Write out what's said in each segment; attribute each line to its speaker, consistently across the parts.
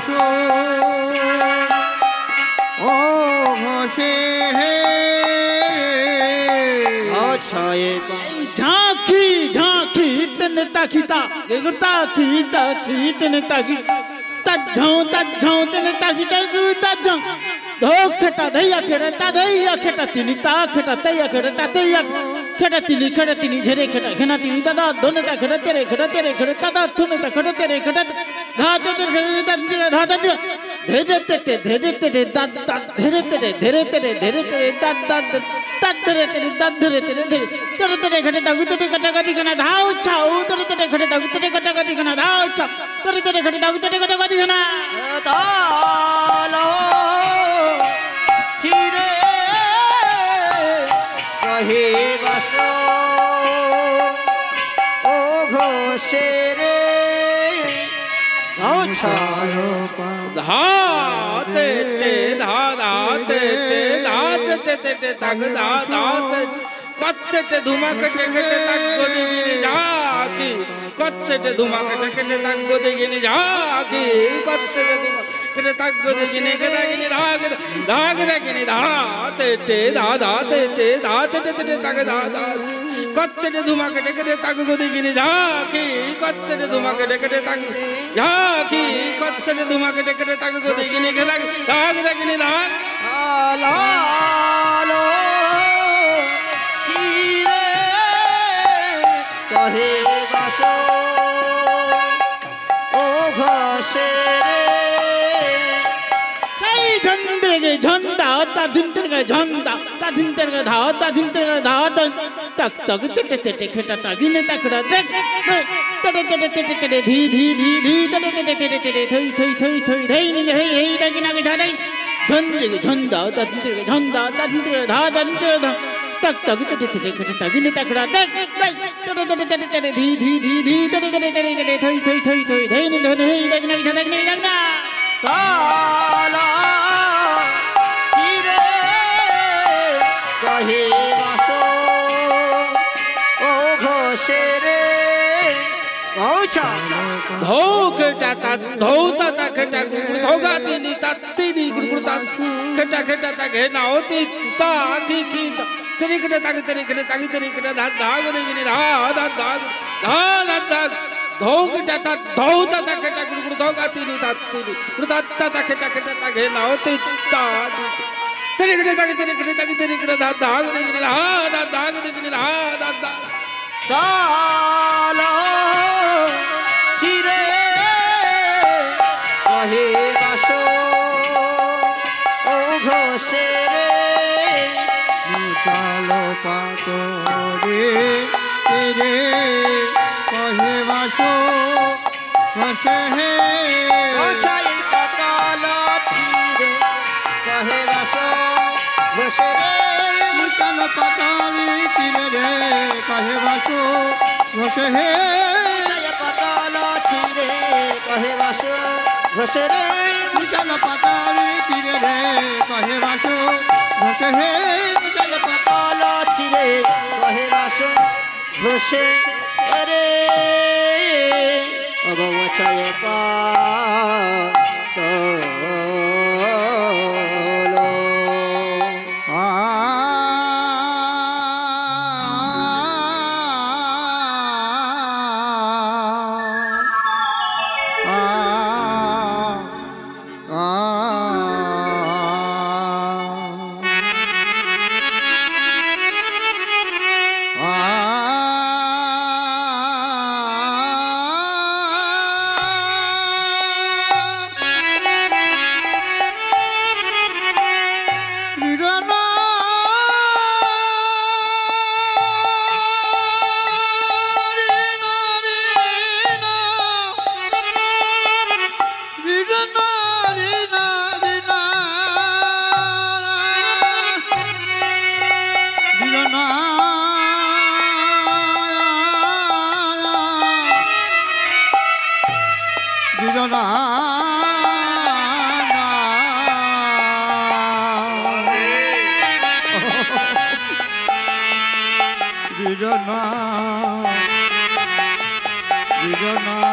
Speaker 1: বাসো ও ঘষে
Speaker 2: ঝাঁকি ঝাঁকি তন তাকিতা তাকি তাকি তন তাকি তাঝাও তন তাকি তাঝাও ধোখটা দইয়া খেটা তিনি তা খেটা তৈয়া খেটা তা তৈয়া খেটা তিনি ঝেরে খেটা ঘেনা তিনি দাদা ধনে তা খেটা তেরে দাদা ধনে তা খেটা তেরে খেটা ধাতে ধাতে ধেরে তেরে দাঁত ধেরে তেরে দাঁত ধরে তেরে খেটে দাগু তেরে কাটাকাটি খানা ধাও ছাও তেরে খেটে দাগু তেরে কাটাকাটি খানা ধাও ছাও তেরে খেটে দাগু তেরে কাটাকাটি খানা
Speaker 1: চিরে কহে বাসো ও ঘষে রে
Speaker 3: धाते धा धाते धाते तग धा धाते कत्ते धुमाकटे कटे तग गोदिगिनी जाकी कत्ते धुमाकटे तग गोदिगिनी जाकी कत्ते धुमाकटे तग गोदिगिनी गदागिनी धाग धाग दगिनी धाते धा धाते तग धा धा कत्ते धुमाकटे कटे तग गोदिगिनी जाकी कत्ते धुमाकटे कटे तग जाकी कत्ते धुमाकटे कटे तग गोदिगिनी गदाग धाग दगिनी धाग
Speaker 1: लालो चिरे कहे बासो ओ घषे रे
Speaker 2: झंडा ता धिंतर का झंडा ता धिंतर का धाव ता धिंतर का धाव तक तक तेटे खेटा तागिने तकड़ा देख तेटे धी तेटे थई धई नि हे दगिना के झादई झंडा ता धिंतर का झंडा ता धिंतर का धाव ता धिंतर का तक तेटे खेटा तागिने तकड़ा देख तेटे धी तेटे थई धई नि हे दगिना के झादई नि दगिना
Speaker 1: काला चिरे कहे बासो ओ घषे रे
Speaker 3: धोकटा ता धौता ता खटा गुड़ धोगा तिनी गुड़ता खटा ता घेना होती ता की तेरी खटा धा धाग देगिनी धा धोकटा ता धौता ता खटा गुड़ धोगा तिनी गुड़ता ता खटा ता घेना होती ता तेरी खटा धा धाग देगिनी धा
Speaker 1: काला चिरे कहे बासो ओ घषे रे चालो पातो रे तेरे कहे बासो घषे हे काला चिरे कहे बासो घषे रे चालो पाताली चिरे रे कहे बासो घषे हे पाताला चिरे कहे बासो घषे रे चल पाताली चिरे रे कहे बासो घषे हे चल पाताला चिरे कहे बासो घषे रे अगवचय पातलो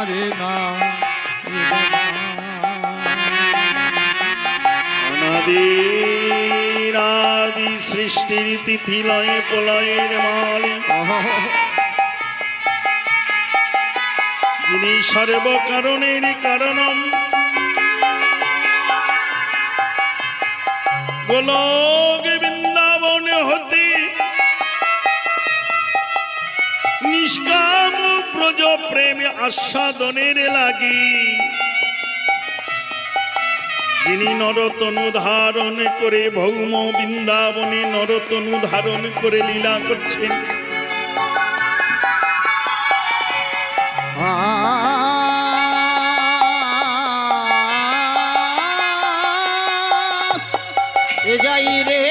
Speaker 1: रे ना
Speaker 4: আদি সৃষ্টির তিথি লয়ে প্রলয়ের মালিক, যিনি সর্বকারণের কারণম, গোলক বৃন্দাবন হতে নিষ্কাম ব্রজ প্রেমে আস্বাদনের লাগি, যিনি নরতনু ধারণ করে ভৌম বৃন্দাবনে নরতনু ধারণ করে লীলা করছেন,
Speaker 1: যাই রে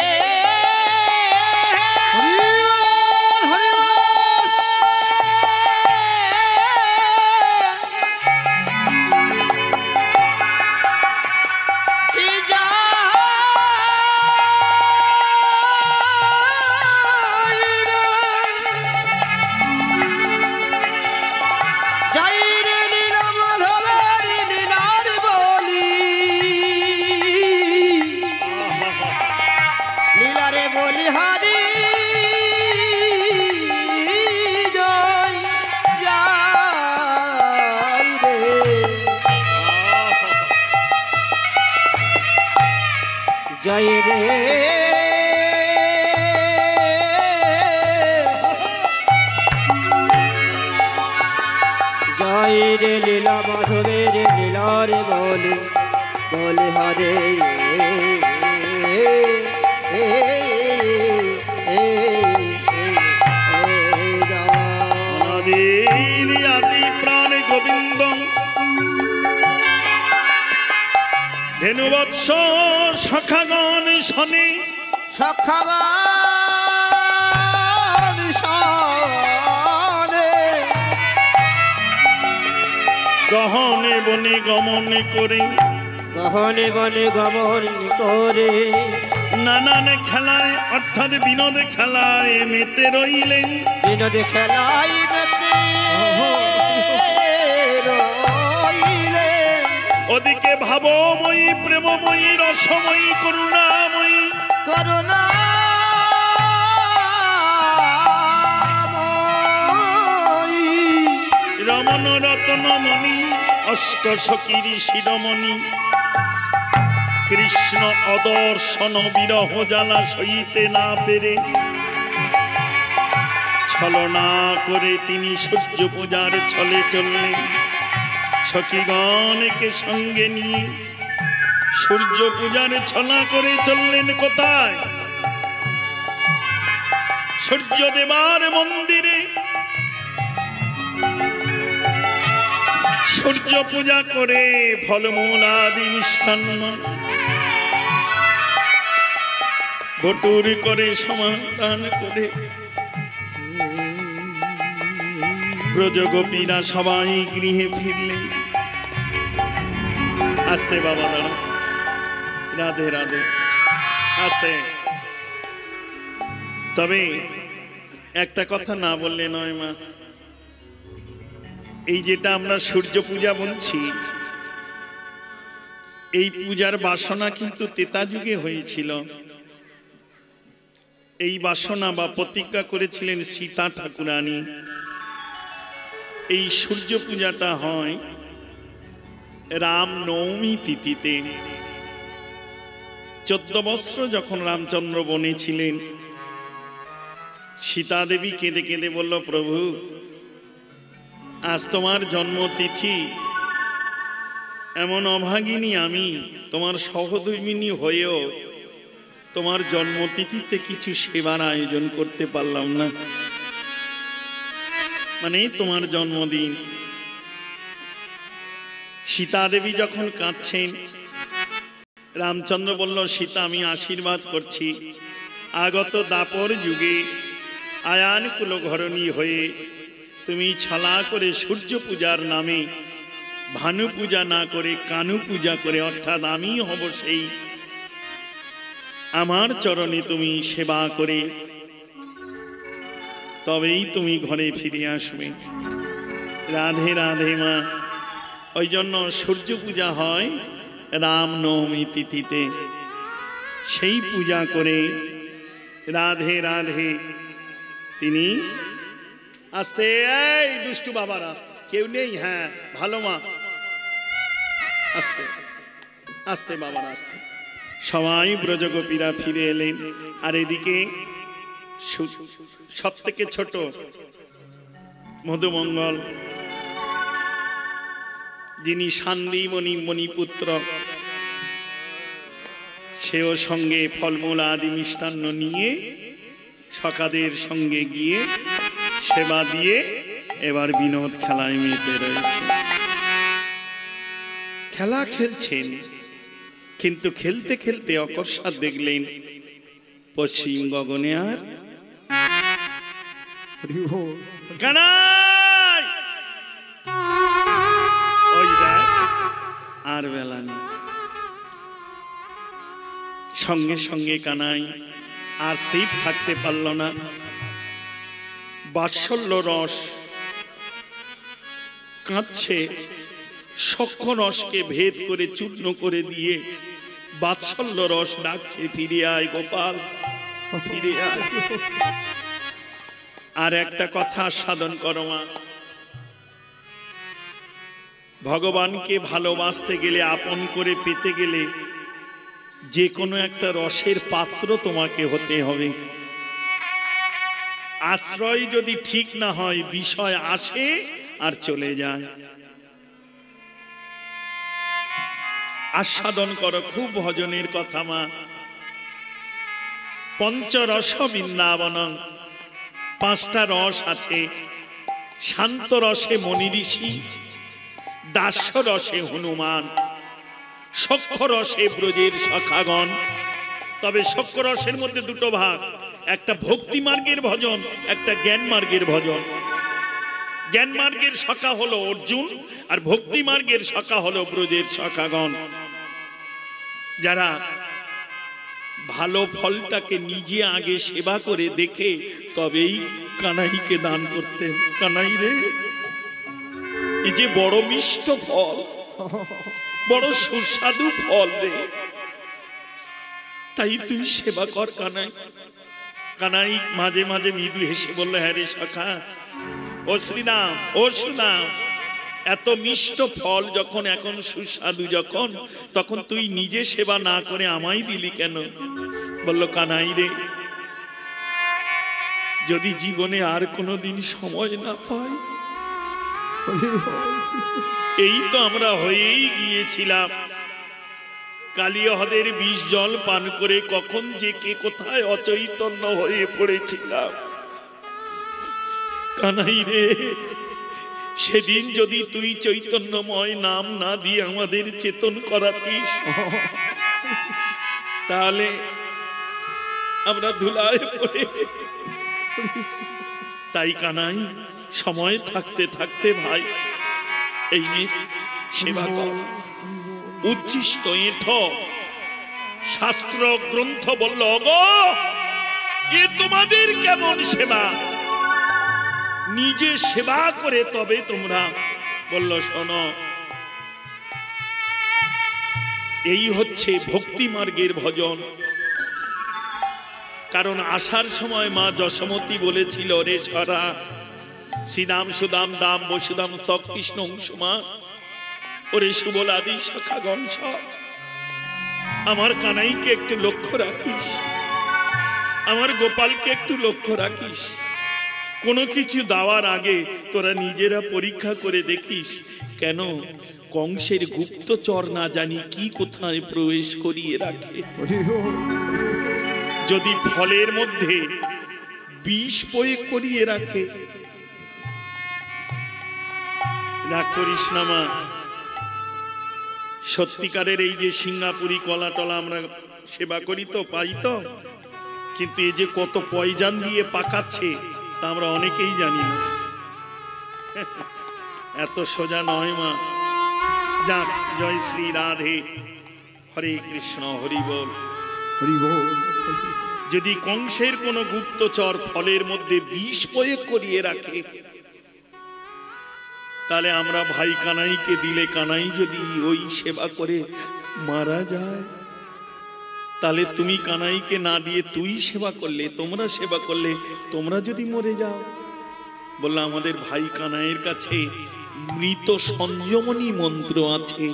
Speaker 1: জয় রে জয় রে লীলা মাধবের লীলার বলে বলে হরে
Speaker 4: আদি প্রাণ গোবিন্দ ধেনুবৎস সখাগণ শনি,
Speaker 1: সখাগণ শনে
Speaker 4: গহনে বনে গমন করে,
Speaker 1: গহনে বনে গমন করে
Speaker 4: নানান খেলায় অর্থাৎ বিনোদ খেলায় মেতে রইলেন,
Speaker 1: বিনোদ খেলায় মেতে
Speaker 4: ওদিকে ভাবময়ী প্রেমময়ী রসময়ী করুণাময়ী
Speaker 1: করুণা
Speaker 4: রমণ রতনমণি অষ্ট সখীর শিরোমণি, কৃষ্ণ অদর্শন বিরহ জ্বালা সইতে না পেরে ছলনা করে তিনি সূর্য পূজার ছলে চললেন, সখীগণকে সঙ্গে নিয়ে সূর্য পূজার ছলা করে চললেন কোথায়? সূর্য দেবার মন্দিরে সূর্য পূজা করে ফলমূল আদি মিষ্টান্ন বটুর করে সমাধান করে ব্রজগোপীরা সবাই গৃহে ফিরলেন। আস্তে বাবা দাঁড়া, রাধে রাধে, আস্তে। তবে একটা কথা না বললে নয় মা, এই যেটা আমরা সূর্য পূজা বলছি, এই পূজার বাসনা কিন্তু ত্রেতা যুগে হয়েছিল। এই বাসনা বা প্রতিজ্ঞা করেছিলেন সীতা ঠাকুরানী। এই সূর্য পূজাটা হয় রাম নবমী তিথিতে। 14 বৎসর যখন রামচন্দ্র বনে ছিলেন, সীতা দেবী কেঁদে কেঁদে বলল, প্রভু আজ তোমার জন্মতিথি, এমন অভাগিনী আমি, তোমার সহধর্মিণী হয়েও তোমার জন্মতিথিতে কিছু সেবার আয়োজন করতে পারলাম না। মানে তোমার জন্মদিন। সীতা দেবী যখন কাঁদছেন, রামচন্দ্র বলল, সীতা আমি আশীর্বাদ করছি, আগত দাপর যুগে আয়ান কুলঘরণী হয়ে তুমি ছলা করে সূর্য পূজার নামে ভানু পূজা না করে কানু পূজা করে, অর্থাৎ আমি হব সেই, আমার চরণে তুমি সেবা করে তবেই তুমি ঘরে ফিরে আসবে। রাধে রাধে মা। ওই জন্য সূর্য পূজা হয় রামনবমী তিথিতে। সেই পূজা করে রাধে রাধে তিনি আস্তে, এই দুষ্টু বাবারা কেউ নেই, হ্যাঁ ভালো মা, আস্তে আস্তে বাবারা আস্তে। সবাই ব্রজগোপীরা ফিরে এলেন। আর এদিকে সব থেকে ছোট মধুমঙ্গল, যিনি শান্তিমণি মণিপুত্র, সেও সঙ্গে ফলমূল আদি মিষ্টান্ন নিয়ে সখাদের সঙ্গে গিয়ে সেবা দিয়ে এবার বিনোদ খেলায় মেতে রয়েছে। খেলা খেলছেন, কিন্তু খেলতে খেলতে অকস্মাৎ দেখলেন পশ্চিম গগনে আর কানাই, ওই দেখ আর বেলা নেই। সঙ্গে সঙ্গে কানাই আর স্থির থাকতে পারল না। বাৎসল্য রস কাঁদছে, সখ্য রসকে ভেদ করে চূর্ণ করে দিয়ে বাৎসল্য রস ডাকছে, ফিরে আয় গোপাল, ফিরে আয়। আর একটা কথা সাধন করো মা, ভগবানকে ভালোবাসতে গেলে, আপন করে পেতে গেলে যে কোনো একটা রসের পাত্র তোমাকে হতে হবে। আশ্রয় যদি ঠিক না হয়, বিষয় আসে আর চলে যায়। আস্বাদন করো, খুব ভজনের কথা মা। পঞ্চরস বৃন্দাবন, পাঁচটা রস আছে। শান্ত রসে মনি ঋষি, দাস্য রসে হনুমান, সখ্য রসে ব্রজের সখাগণ। তবে সখ্য রসের মধ্যে দুটো ভাগ, একটা ভক্তি মার্গের ভজন, একটা জ্ঞান মার্গের ভজন। জ্ঞান মার্গের সখা হলো অর্জুন, আর ভক্তি মার্গের সখা হলো ব্রজের সখাগণ, যারা ভালো ফলটাকে নিজে আগে সেবা করে দেখে তবেই কানাইকে দান করতেন। কানাই রে, এই যে বড় মিষ্ট ফল, বড় সুস্বাদু ফল রে, তাই তুই সেবা কর কানাই। কানাই মাঝে মাঝে মৃদু হেসে বলল, হ্যাঁ রে সখা, ও শ্রীরাম, ও শ্রীরাম, এত মিষ্ট ফল যখন, এখন সুস্বাদু যখন, তখন তুই নিজে সেবা না করে আমায় দিলি কেন? বলল, কানাই রে, যদি জীবনে আর কোনোদিন সময় না পাই, এই তো আমরা হয়েই গিয়েছিলাম। কালিয়হদের বিষ জল পান করে কখন যে কে কোথায় অচৈতন্য হয়ে পড়েছিলাম। কানাই রে, সেদিন যদি তুই চৈতন্যময় নাম না দিয়ে আমাদের চেতন করাতিস, তাহলে আমরা ধুলায় পড়ে। তাই কানাই, সময় থাকতে থাকতে ভাই এই সেবা কর। উচ্ছিষ্ট এঠ শাস্ত্র গ্রন্থ বলল, গো এ তোমাদের কেমন সেবা, নিজে সেবা করে তবে তোমরা। বলল, শোনো, এই হচ্ছে ভক্তি মার্গের ভজন। কারণ আসার সময় মা যশোমতী বলেছিল, রে সরা, শ্রীদাম সুদাম দাম বসুদাম স্তক কৃষ্ণ অংশুমা, ওরে সুবল আদি সখাগণ সব, আমার কানাইকে একটু লক্ষ্য রাখিস, আমার গোপালকে একটু লক্ষ্য রাখিস। কোনো কিছু দেওয়ার আগে তোরা নিজেরা পরীক্ষা করে দেখিস, কেন কংসের গুপ্তচর না জানি কি কোথায় প্রবেশ করিয়ে রাখে। যদি ফলের মধ্যে বিষ প্রয়োগ করিয়ে রাখে, রাগ করিস না মা। সত্যিকারের এই যে সিঙ্গাপুরি কলা টলা আমরা সেবা করি তো, পাই তো, কিন্তু এই যে কত পয়জান দিয়ে পাকাচ্ছে তা আমরা অনেকেই জানি না। এত সোজা নয় মা। যাক, জয় শ্রী রাধে, হরে কৃষ্ণ, হরি বল, হরি বল। যদি কংসের কোন গুপ্তচর ফলের মধ্যে বিষ প্রয়োগ করিয়ে রাখে, তাহলে আমরা ভাই কানাইকে দিলে, কানাই যদি ওই সেবা করে মারা যায়, তাহলে তুমি কানাইকে না দিয়ে তুই সেবা করলে, তোমরা সেবা করলে, তোমরা যদি মরে যাও। বললাম আমাদের ভাই কানাইয়ের কাছে মৃত সঞ্জমনী মন্ত্র আছে,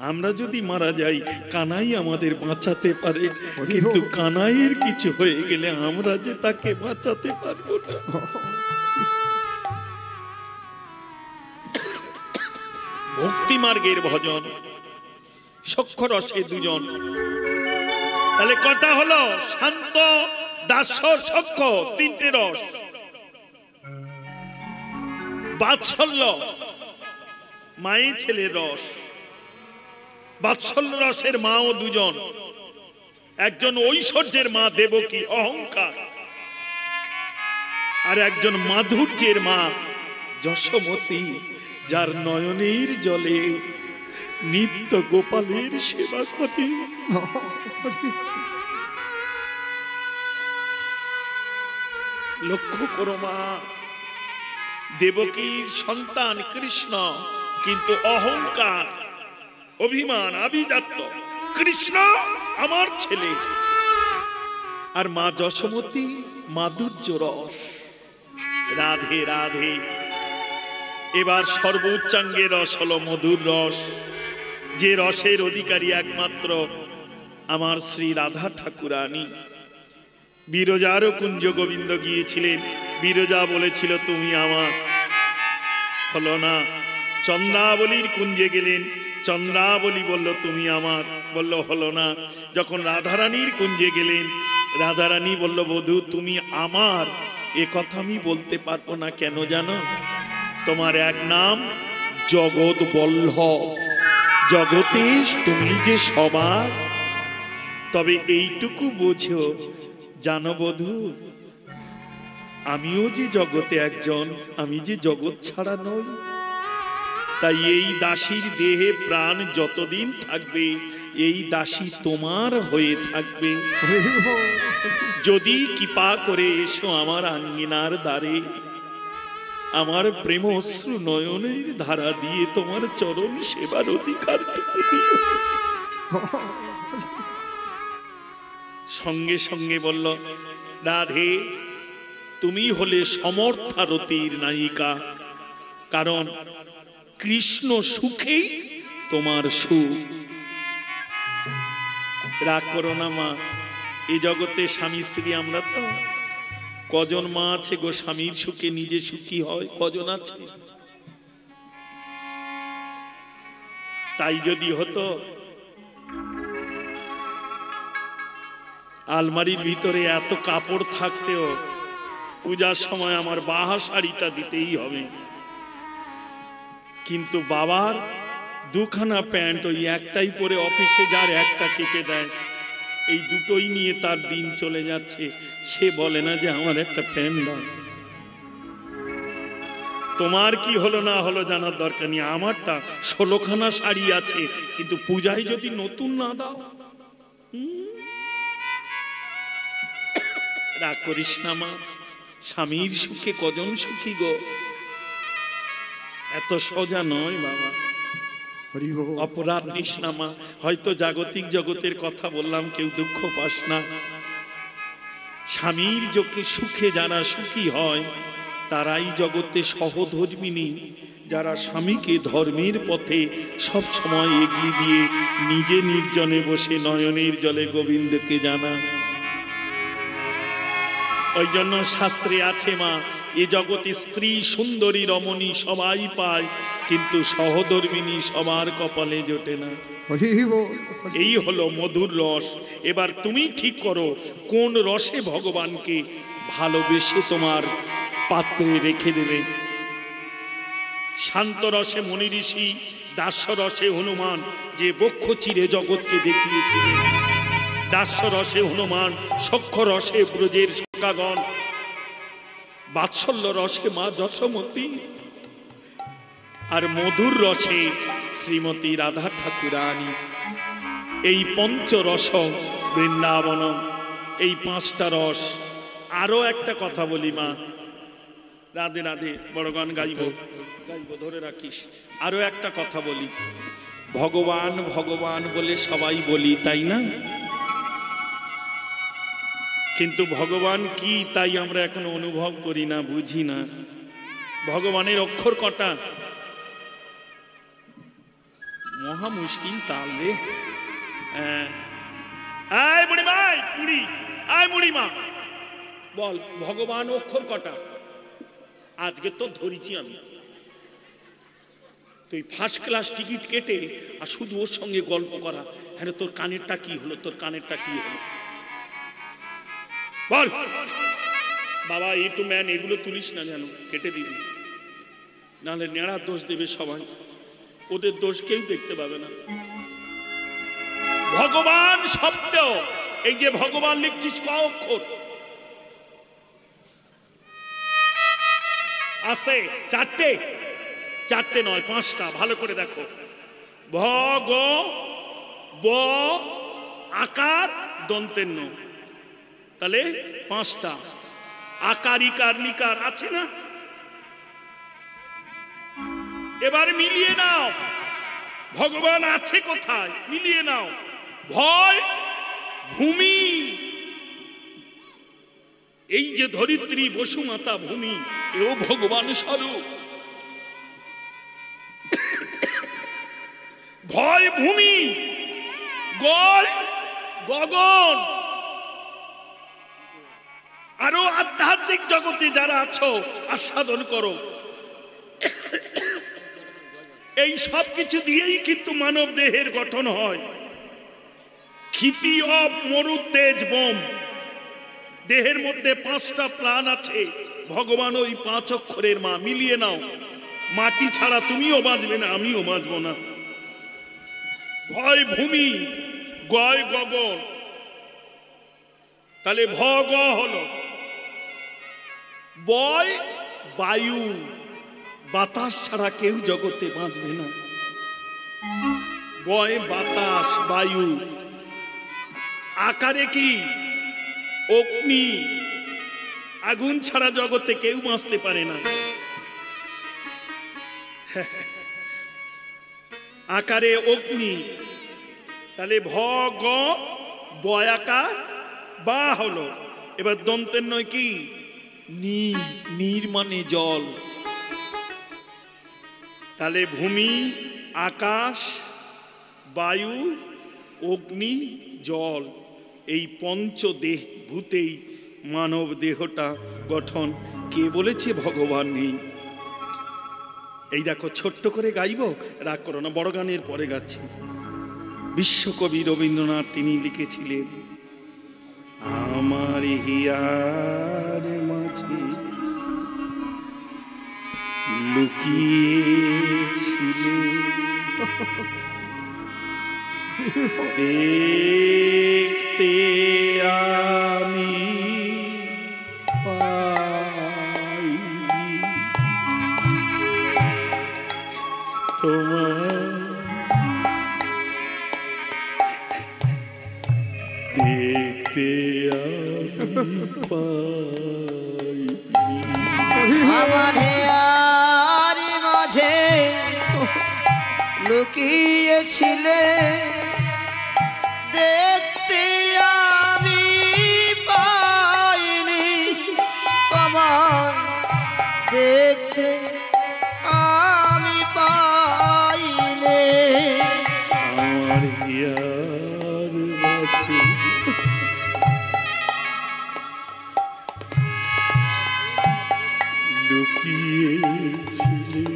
Speaker 4: আমরা যদি মারা যাই কানাই আমাদের বাঁচাতে পারে, কিন্তু কানাইয়ের কিছু হয়ে গেলে আমরা যে তাকে বাঁচাতে পারবো না। ভক্তি মার্গের ভজন, সখ্য রসে দুজন, তাহলে কটা হলো? শান্ত, দাস্য, সখ্য, তিনটে রস। বাৎসল্য মায়ে ছেলের রস, বাৎসল্য রসের মাও দুজন, একজন ঐশ্বর্যের মা দেবকী অহংকার, আর একজন মাধুর্যের মা যশোমতী, যার নয়নের জলে নিত্য গোপালের সেবা করে। লক্ষ্য করো মা, দেবকীর সন্তান কৃষ্ণ, কিন্তু অহংকার, অভিমান, আভিজাত্য। কৃষ্ণ আমার ছেলে, আর মা যশোমতী মাধুর্য রস। রাধে রাধে। এবার সর্বোচ্চাঙ্গের রস হলো মধুর রস, যে রসের অধিকারী একমাত্র আমার শ্রী রাধা ঠাকুরানী। বিরজারও কুঞ্জ গোবিন্দ গিয়েছিলেন, বিরজা বলেছিল তুমি আমার, হলো না। চন্দ্রাবলীর কুঞ্জে গেলেন, চন্দ্রাবলী বলল তুমি আমার, বলল হলো না। যখন রাধারানীর কুঞ্জে গেলেন, রাধারানী বলল বধূ তুমি আমার, এ কথা আমি বলতে পারবো না। কেন জানো? তোমার এক নাম জগৎ বল্লভ, জগতে তুমি যে সবার। তবে এইটুকু বোঝো, জানো বধূ, আমিও যে জগতে একজন, আমি যে জগৎ ছাড়া নই। তাই এই দাসীর দেহে প্রাণ যতদিন থাকবে, এই দাসী তোমার হয়ে থাকবে। যদি কৃপা করে এসো আমার আঙ্গিনার দ্বারে, আমার প্রেম অশ্রু নয়নের ধারা দিয়ে তোমার চরণ সেবার অধিকারটুকু দিও। সঙ্গে সঙ্গে বলল রাধে, তুমি হলে সমর্থারতির নায়িকা, কারণ কৃষ্ণ সুখেই তোমার সুখ। রাগ করো না মা, এই জগতে স্বামী স্ত্রী আমরা তো কজন মা আছে গো স্বামীর সুখে নিজে সুখী হয়? কজন আছে? তাই যদি হতো, আলমারির ভিতরে এত কাপড় থাকতেও পূজার সময় আমার বাহা শাড়িটা দিতেই হবে, কিন্তু বাবার দুখানা প্যান্ট ওই একটাই পরে অফিসে যার, একটা কেচে দেয়, এই দুটোই নিয়ে তার দিন চলে যাচ্ছে। সে বলে না যে আমার একটা প্যান্ট দাও। তোমার কি হলো না হলো জানার দরকার নেই, আমারটা 16খানা শাড়ি আছে, কিন্তু পূজায় যদি নতুন না দাও। রাগ করিস না মা, স্বামীর সুখে কজন সুখী গো, এত সোজা নয় বাবা। অপরাধ নিস না মা, হয়তো জাগতিক জগতের কথা বললাম, কেউ দুঃখ পাস না। স্বামীর যোগে সুখে যারা সুখী হয় তারাই জগতে সহধর্মিনী, যারা স্বামীকে ধর্মের পথে সব সময় এগিয়ে দিয়ে নিজে নির্জনে বসে নয়নের জলে গোবিন্দকে জানা। ওই জন্য শাস্ত্রে আছে মা, এ জগতে স্ত্রী সুন্দরী রমণী সবাই পায়, কিন্তু সহধর্মিনী সবার কপালে জোটে না। এই হলো মধুর রস। এবার তুমি ঠিক করো কোন রসে ভগবানকে ভালোবেসে তোমার পাত্রে রেখে দেবে। শান্ত রসে মনি ঋষি, দাস্য রসে হনুমান, যে বক্ষ চিরে জগৎকে দেখিয়েছিলেন। দাস্য রসে হনুমান, সখ্য রসে ব্রজের সখাগণ, বাৎসল্য রসে মা যশোমতী, আর মধুর রসে শ্রীমতী রাধা ঠাকুরানী। এই পঞ্চরস বৃন্দাবন, এই 5টা রস। আরো একটা কথা বলি মা, রাধে রাধে, বড় গান গাইব, ধরে রাখিস। আরো একটা কথা বলি, ভগবান ভগবান বলে সবাই বলি, তাই না? কিন্তু ভগবান কি তাই আমরা এখনো অনুভব করি না, বুঝি না। ভগবানের অক্ষর কটা, মহা মুশকিল তাল রে। আয় বুড়িমা, মুড়ি আয় বুড়িমা, বল ভগবান অক্ষর কটা? আজকে তো ধরেছি আমি, তুই ফার্স্ট ক্লাস টিকিট কেটে আর শুধু ওর সঙ্গে গল্প করা। হ্যাঁ তোর কানেরটা কি হলো, তোর কানেরটা কি হলো বল। বাবা একটু ম্যান এগুলো তুলিস না, যেন কেটে দিবি, নাহলে নেড়ার দোষ দেবে সবাই, ওদের দোষ কেউ দেখতে পাবে না। ভগবান শব্দ, এই যে ভগবান লিখছিস ক অক্ষর? আস্তে, চারটে, চারটে নয় পাঁচটা, ভালো করে দেখো। ভ গ ব আকার দন্তের ন, তাহলে পাঁচটা। আকার ইকার লিকার আছে না? এবার মিলিয়ে নাও ভগবান আছে কোথায়, মিলিয়ে নাও। ভয় ভূমি, এই যে ধরিত্রী বসুমাতা ভূমি, এও ভগবান স্বরূপ। ভয় ভূমি, গয় গগন। আরো আধ্যাত্মিক জগতে যারা আছো আস্বাদন করো, এই সব কিছু দিয়েই কিন্তু মানব দেহের গঠন হয়। ক্ষিতি অব মরু তেজ বোম, দেহের মধ্যে পাঁচটা প্রাণ আছে, ভগবান ওই পাঁচ অক্ষরের মা। মিলিয়ে নাও, মাটি ছাড়া তুমিও বাঁচবে না, আমিও বাঁচব না। ভয় ভূমি, গয় গগন, তাহলে ভ গ হলো। বয় বায়ু, বাতাস ছাড়া কেউ জগতে বাঁচবে না। বয় বাতাস বায়ু। আকারে কি? অগ্নি, আগুন ছাড়া জগতে কেউ বাঁচতে পারে না। আকারে অগ্নি, তাহলে ভ গ বয়াকার বা হলো। এবার দন্তের নয় কি? নীর, নীর মানে জল। তাহলে ভূমি, আকাশ, বায়ু, অগ্নি, জল, এই পঞ্চদেহ ভূতেই মানব দেহটা গঠন। কে বলেছে ভগবান নেই? এই দেখো ছোট্ট করে গাইব, রাগ করো না, বড় গানের পরে গাচ্ছি। বিশ্বকবি রবীন্দ্রনাথ তিনি লিখেছিলেন, আমার হিয়ার মাঝে লুকিয়েছিলে দেখতে আমি পাই তোমার, দেখতে আমি পাই
Speaker 1: আমার হেয়ার মাঝে লুকিয়েছিলে দেখতে আমি পাইনি তোমার, দেখতে আমি পাইনি।
Speaker 4: আমার হিয়ার মাঝে লুকিয়েছিলে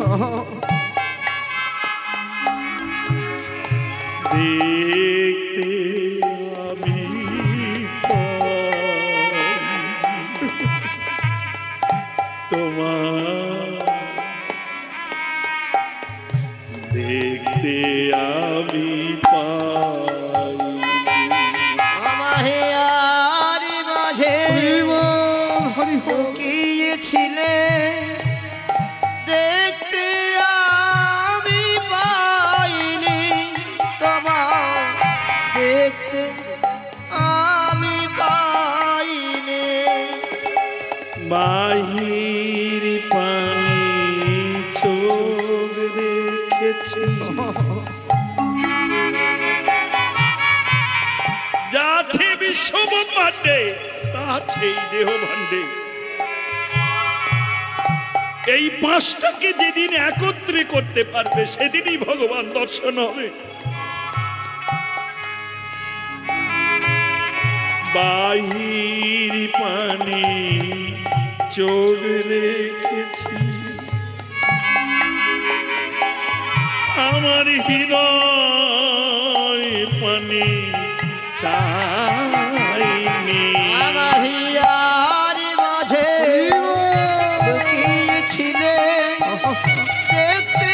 Speaker 4: দেখতে আমি তোমার, দেখতে আমি পাই।
Speaker 1: আমার হেয়ার মাঝে লুকিয়েছিলে দেখতে আমি পাইনি তোমার, দেখতে আমি পাইনি।
Speaker 4: বাহির পানি চোখ রেখেছি, যাচ্ছে বিশ্ব ব্রহ্মাণ্ডে তা আছে এই দেহ ভাণ্ডে, এই পাঁচটাকে যেদিন একত্রে করতে পারবে সেদিনই ভগবান দর্শন হবে। বাহির পানে চোখ রেখেছি, আমার হৃদয় পানে চাইনি।
Speaker 1: আমার হিয়ার মাঝে লুকিয়েছিলে, দেখতে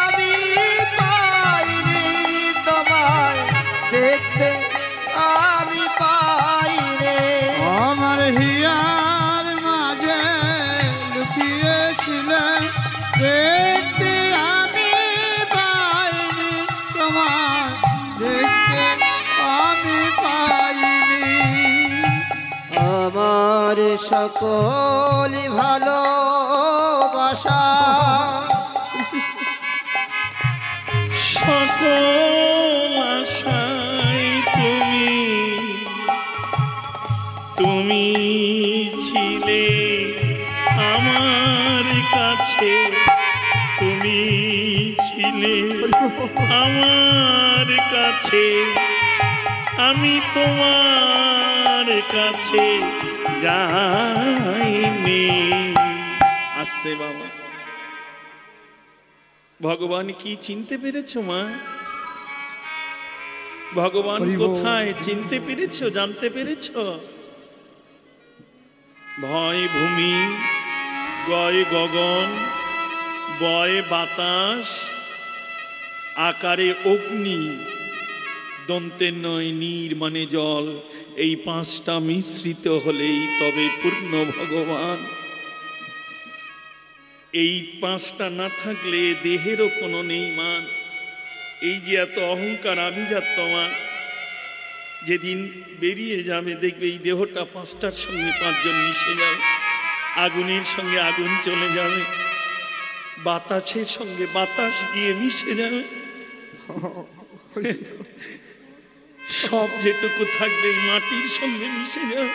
Speaker 1: আমি পাইনি তোমায়, দেখতে আমি পাইনি।
Speaker 2: আমার হিয়ার মাঝে লুকিয়েছিলে, দেখতে আমি পাইনি তোমার, দেখতে আমি পাইনি।
Speaker 1: আমার সকল ভালোবাসা
Speaker 4: সকল আশায় তুমি ছিলে আমার কাছে, তুমি ছিলে আমার কাছে, আমি তোমার কাছে যাইনি। আসতে বাবা, ভগবান কি চিনতে পেরেছ মা? ভগবান কোথায় চিনতে পেরেছ, জানতে পেরেছ? ভয় ভূমি, গয় গগন, বয় বাতাস, আকারে অগ্নি, দন্তে নয় নীর মানে জল, এই পাঁচটা মিশ্রিত হলেই তবে পূর্ণ ভগবান। এই পাঁচটা না থাকলে দেহেরও কোনো নেই মান। এই যে এত অহংকার আভিজাত্য মা, যেদিন বেরিয়ে যাবে দেখবে এই দেহটা পাঁচটার সঙ্গে পাঁচজন মিশে যাবে, আগুনের সঙ্গে আগুন চলে যাবে, বাতাসের সঙ্গে বাতাস গিয়ে মিশে যাবে, সব যেটুকু থাকবে এই মাটির সঙ্গে মিশে যাবে।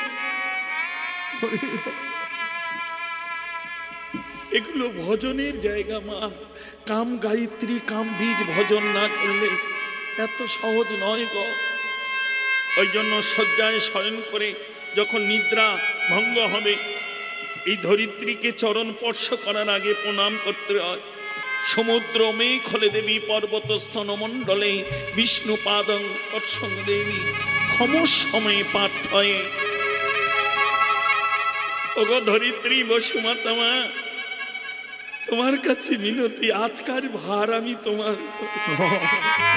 Speaker 4: এগুলো ভজনের জায়গা মা। কাম গায়ত্রী কাম বীজ ভজন না করলে এত সহজ নয় গো। ওই জন্য শয্যায় শয়ন করে যখন নিদ্রা ভঙ্গ হবে, এই ধরিত্রীকে চরণ স্পর্শ করার আগে প্রণাম করতে হয়। সমুদ্র মেঘলে দেবী পর্বত স্তনমণ্ডলে বিষ্ণু পাদং স্পর্শং দেবী ক্ষমস সময়ে পাঠ্যয়ে। ওগো ধরিত্রী বসুমাতা মা, তোমার কাছে মিনতি, আজকার ভার আমি তোমার,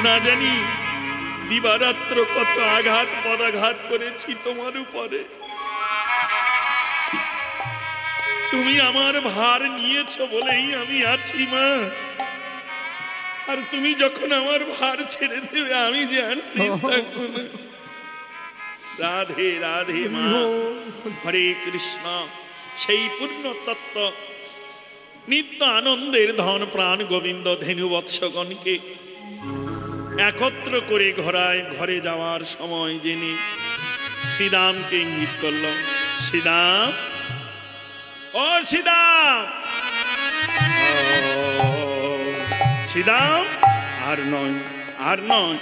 Speaker 4: না জানি দিবারাত্র কত আঘাত পদাঘাত করেছি তোমার উপরে, তুমি আমার ভার নিয়েছো বলেই আমি আছি মা। আর তুমি যখন আমার ভার ছেড়ে দেবে আমি যে আর স্থির থাকবো না। রাধে রাধে মা, হরে কৃষ্ণ। সেই পূর্ণ তত্ত্ব নিত্য আনন্দের ধন প্রাণ গোবিন্দ ধেনু বৎসগণকে একত্র করে ঘরে যাওয়ার সময় যিনি শ্রীরামকে ইঙ্গিত করল, শ্রীরাম, ও শ্রীরাম, শ্রীরাম, আর নয় আর নয়,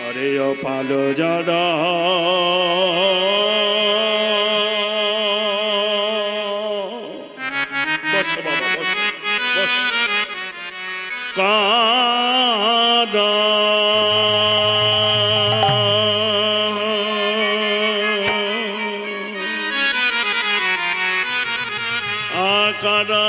Speaker 4: অরে অপাল জড় বস বাবা, বস বস, কাদা আকারা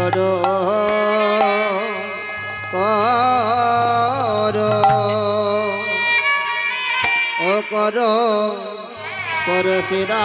Speaker 1: করো করো ও করো করো সিদা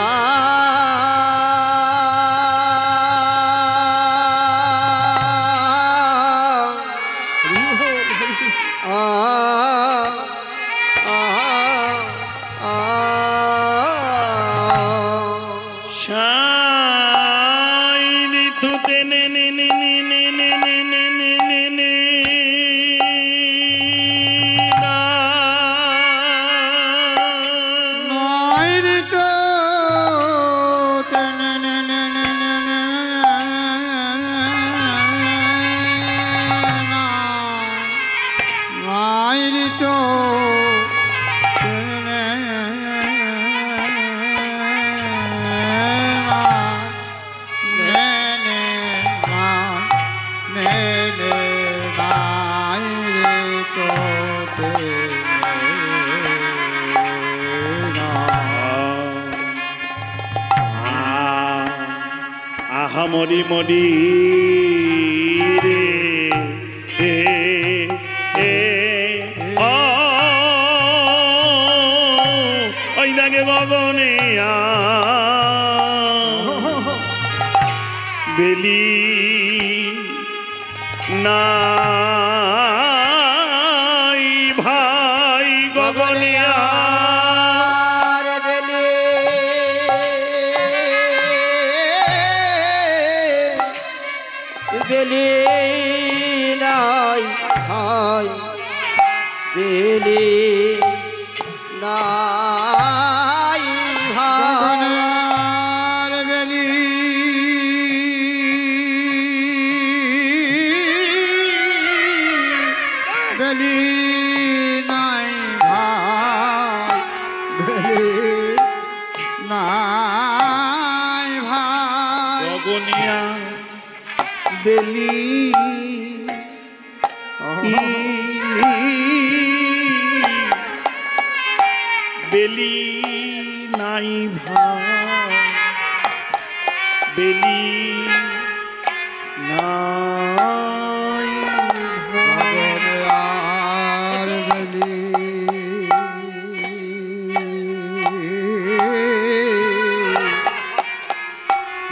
Speaker 4: মরি মরি রে ওই দাগে গগনে বেলি নাই ভাই গগনে
Speaker 1: বেলি নাই ভাই বেলি নাই ভাই বেলি বেলি নাই ভাই বেলি নাই ভাই
Speaker 4: গগনিয়া
Speaker 1: বেলি
Speaker 4: বেলি নাই ভাই বেলি নাই
Speaker 1: আর বেলি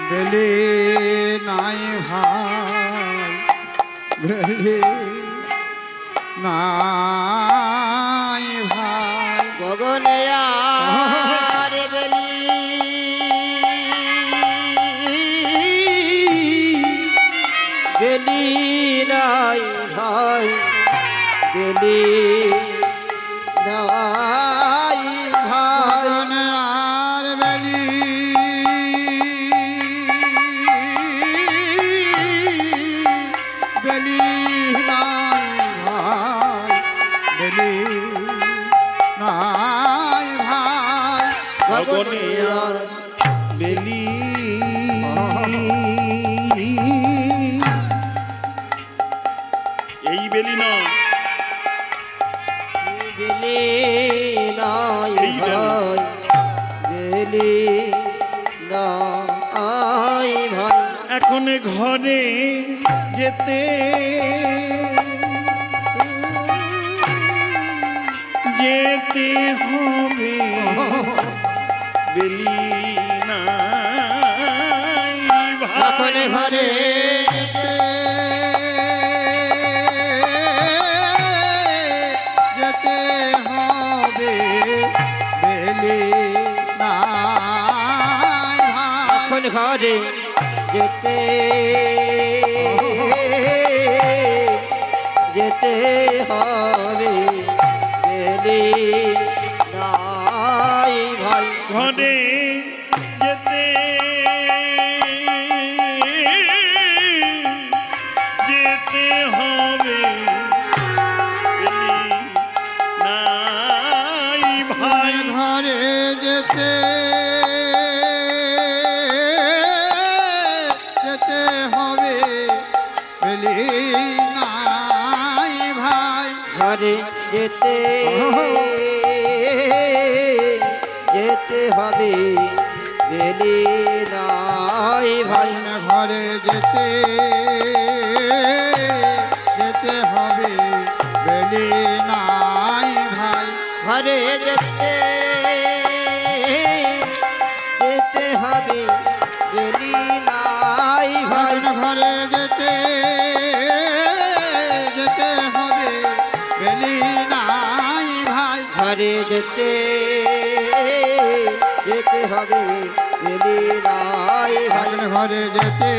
Speaker 1: বেলি নাই ভাই বেলি নাই ভাই গগনে আর বেলি বেলি নাই ভাই বেলি নাই ভাই আর বেলি বেলি নাই ভাই বেলি নাই ভাই গগনে আর বেলি
Speaker 4: এই বেলি না
Speaker 1: বেলি নাই ভাই বেলি নাই ভাই
Speaker 4: এখন ঘরে যেতে যেতে হবে বেলি নাই
Speaker 1: এখন
Speaker 4: ভাই
Speaker 1: ঘরে যেতে হবে বেলি নাই ভাই এখন ঘরে যেতে যেতে হবে বেলি নাই ভাই
Speaker 4: ঘরে যেতে যেতে হবে বেলি নাই ভাই
Speaker 1: ঘরে যেতে যেতে হবে বেলি নাই ভাই ঘরে যেতে যেতে হবে বেলি নাই ভাই ঘরে যেতে যেতে যেতে হবে গেলি নাই ভাই
Speaker 2: ঘরে যেতে যেতে হবে গেলি নাই ভাই
Speaker 1: ঘরে যেতে যেতে হবে গেলি নাই ভাই
Speaker 2: ঘরে যেতে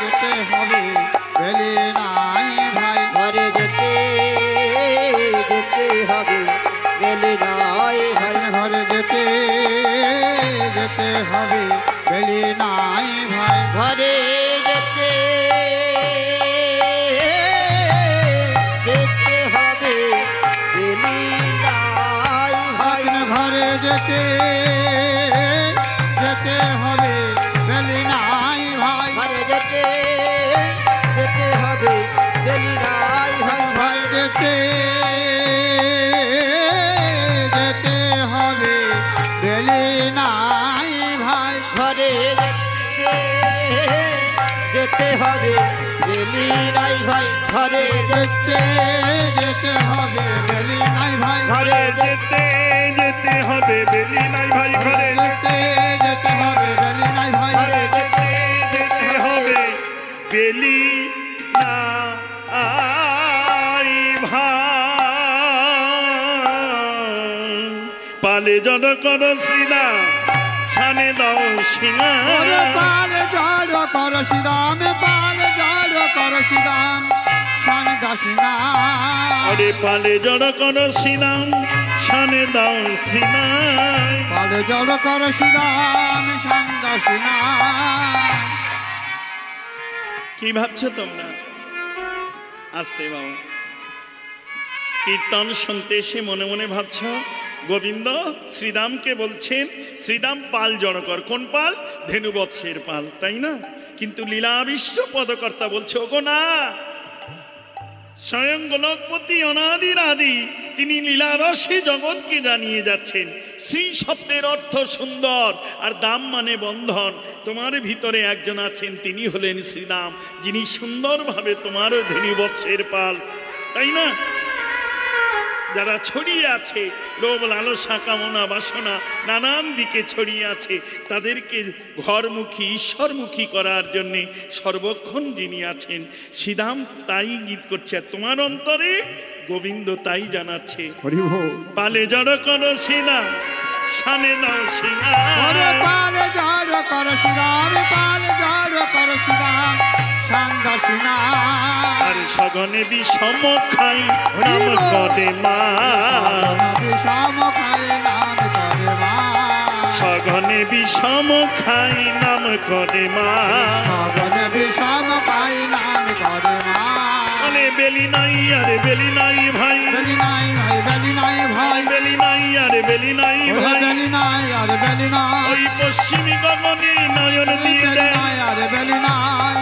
Speaker 2: যেতে হবে গেলি নাই ভাই
Speaker 1: ঘরে যেতে যেতে হবে গেলি নাই ভাই
Speaker 2: ঘরে যেতে যেতে হবে গেলি নাই ভাই
Speaker 1: ঘরে যেতে যেতে হবে গেলি নাই ভাই
Speaker 2: ঘরে যেতে যেতে হবে গেলি নাই ভাই
Speaker 1: ঘরে যেতে যেতে হবে গেলি নাই ভাই
Speaker 2: ঘরে যেতে যেতে হবে গেলি নাই ভাই
Speaker 1: ঘরে যেতে যেতে হবে গেলি নাই ভাই ঘরে
Speaker 2: যেতে যেতে হবে গেলি নাই ভাই
Speaker 1: ঘরে
Speaker 4: যেতে যেতে হবে বেলি নাই ভাই ঘরে
Speaker 2: যেতে যেতে হবে গেলি নাই ভাই
Speaker 1: ঘরে যেতে
Speaker 4: যেতে হবে বেলি নাই ভাই পালে জন কর শ্রীনা শানে দাও সিংহা
Speaker 2: ওরে পাল জড় কর সিদাম পাল জড় কর সিদাম শান দাসিনা
Speaker 4: আরে পালে জড় কর সিনাম শানে দাও সিনা
Speaker 2: পাল জড় কর সিদাম শান দাসিনা
Speaker 4: কি ভাবছো তোমরা আসতে বাবা কীর্তন শুনতে এসে মনে মনে ভাবছ গোবিন্দ শ্রীদামকে বলছেন শ্রীদাম পাল জড় কর কোন পাল ধেনুবৎসের পাল তাই না কিন্তু লীলাবিষ্ট পদকর্তা বলছে ওগো না স্বয়ং গোলকপতি অনাদির আদি তিনি লীলারসে জগৎকে জানিয়ে যাচ্ছেন শ্রী শব্দের অর্থ সুন্দর আর দাম মানে বন্ধন তোমার ভিতরে একজন আছেন তিনি হলেন শ্রীরাম যিনি সুন্দরভাবে তোমারও ধেনুবৎসের পাল তাই না যারা ছড়িয়ে আছে লোভ লালসা কামনা বাসনা নানান দিকে ছড়িয়ে আছে তাদেরকে ঘরমুখী ঈশ্বরমুখী করার জন্যে সর্বক্ষণ যিনি আছেন শ্রীরাম তাই গীত করছে আর তোমার অন্তরে গোবিন্দ তাই জানাচ্ছে পালে জড় করো সিনা শানে দাও সিনা
Speaker 2: ওরে পাল জড় কর সিদাম পাল জড় কর সিদাম শান দাসিনা
Speaker 4: আর সগনে বিষম খাই নাম করে মা
Speaker 2: বিষম খায় নাম করে মা
Speaker 4: সগনে বিষম খাই নাম করে মা
Speaker 2: সগনে বিষম খায় নাম করে মা
Speaker 4: আরে বেলি নাই আরে বেলি নাই ভাই
Speaker 2: বেলি নাই ভাই বেলি নাই ভাই
Speaker 4: বেলি নাই আরে বেলি নাই
Speaker 2: ওরে
Speaker 4: ভাই
Speaker 2: বেলি নাই আরে বেলি নাই
Speaker 4: ওই পশ্চিমী গগনে নয়ন দিয়ে
Speaker 2: বেলি
Speaker 4: দেয়
Speaker 2: নাই আরে বেলি নাই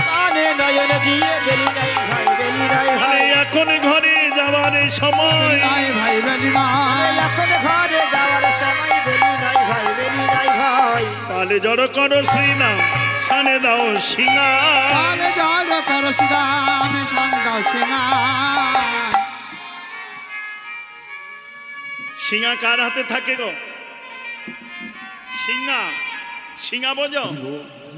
Speaker 1: কানে নয়ন দিয়ে গেলি নাই ভাই গেলি নাই ভাই
Speaker 4: আরে এখন ঘরে যাওয়ার সময়
Speaker 2: বেলি নাই ভাই বেলি নাই
Speaker 1: এখন ঘরে যাওয়ার সময় গেলি নাই ভাই গেলি নাই ভাই
Speaker 4: তালে জড় করো শ্রীনাম শানে দাও সিংহা
Speaker 2: পাল জড় কর সিদাম শান দাসিনা
Speaker 4: সিংহা কার হাতে থাকে গো সিংহা সিংহা বোঝো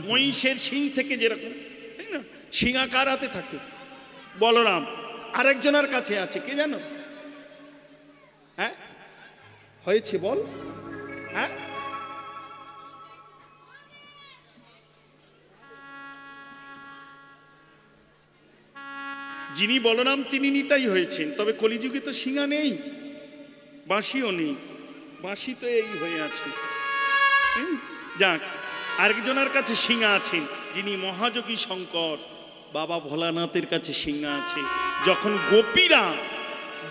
Speaker 4: মহিষের সিং থেকে যেরকম তাই না সিংহা কার হাতে থাকে বলরাম আরেকজনের কাছে আছে কে জানো হ্যাঁ হয়েছে বল হ্যাঁ যিনি বলরাম তিনি নিতাই হয়েছেন তবে কলিযুগে তো সিংহা নেই বাঁশিও নেই বাঁশি তো এই হয়ে আছে যাক আরেকজনের কাছে সিংহা আছেন যিনি মহাযোগী শঙ্কর বাবা ভোলানাথের কাছে সিংহা আছে যখন গোপীরা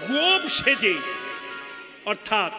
Speaker 4: গোপ সেজে অর্থাৎ